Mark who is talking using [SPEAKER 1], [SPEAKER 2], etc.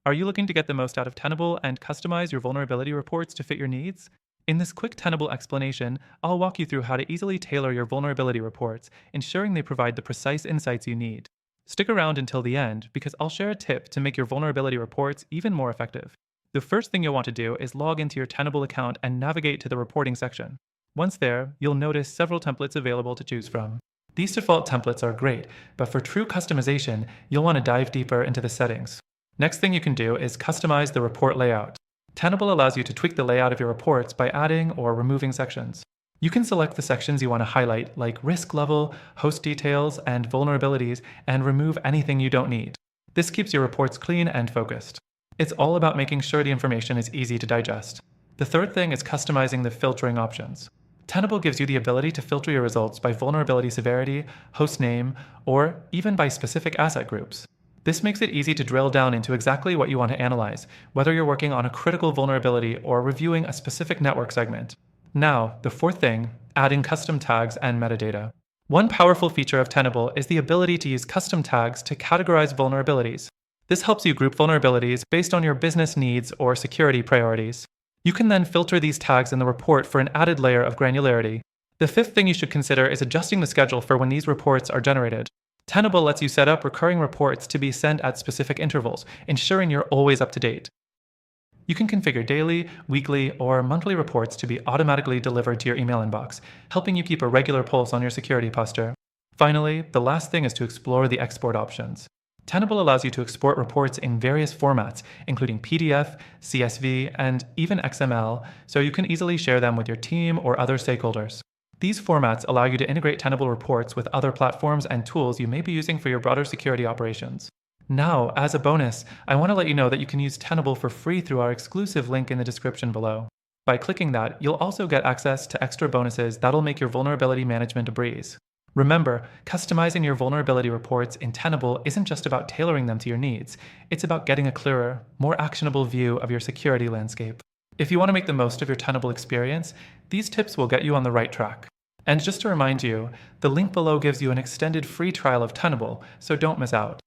[SPEAKER 1] Are you looking to get the most out of Tenable and customize your vulnerability reports to fit your needs? In this quick Tenable explanation, I'll walk you through how to easily tailor your vulnerability reports, ensuring they provide the precise insights you need. Stick around until the end because I'll share a tip to make your vulnerability reports even more effective. The first thing you'll want to do is log into your Tenable account and navigate to the reporting section. Once there, you'll notice several templates available to choose from. These default templates are great, but for true customization, you'll want to dive deeper into the settings. Next thing you can do is customize the report layout. Tenable allows you to tweak the layout of your reports by adding or removing sections. You can select the sections you want to highlight, like risk level, host details, and vulnerabilities, and remove anything you don't need. This keeps your reports clean and focused. It's all about making sure the information is easy to digest. The third thing is customizing the filtering options. Tenable gives you the ability to filter your results by vulnerability severity, host name, or even by specific asset groups. This makes it easy to drill down into exactly what you want to analyze, whether you're working on a critical vulnerability or reviewing a specific network segment. Now, the fourth thing, adding custom tags and metadata. One powerful feature of Tenable is the ability to use custom tags to categorize vulnerabilities. This helps you group vulnerabilities based on your business needs or security priorities. You can then filter these tags in the report for an added layer of granularity. The fifth thing you should consider is adjusting the schedule for when these reports are generated. Tenable lets you set up recurring reports to be sent at specific intervals, ensuring you're always up to date. You can configure daily, weekly, or monthly reports to be automatically delivered to your email inbox, helping you keep a regular pulse on your security posture. Finally, the last thing is to explore the export options. Tenable allows you to export reports in various formats, including PDF, CSV, and even XML, so you can easily share them with your team or other stakeholders. These formats allow you to integrate Tenable reports with other platforms and tools you may be using for your broader security operations. Now, as a bonus, I want to let you know that you can use Tenable for free through our exclusive link in the description below. By clicking that, you'll also get access to extra bonuses that'll make your vulnerability management a breeze. Remember, customizing your vulnerability reports in Tenable isn't just about tailoring them to your needs, it's about getting a clearer, more actionable view of your security landscape. If you want to make the most of your Tenable experience, these tips will get you on the right track. And just to remind you, the link below gives you an extended free trial of Tenable, so don't miss out.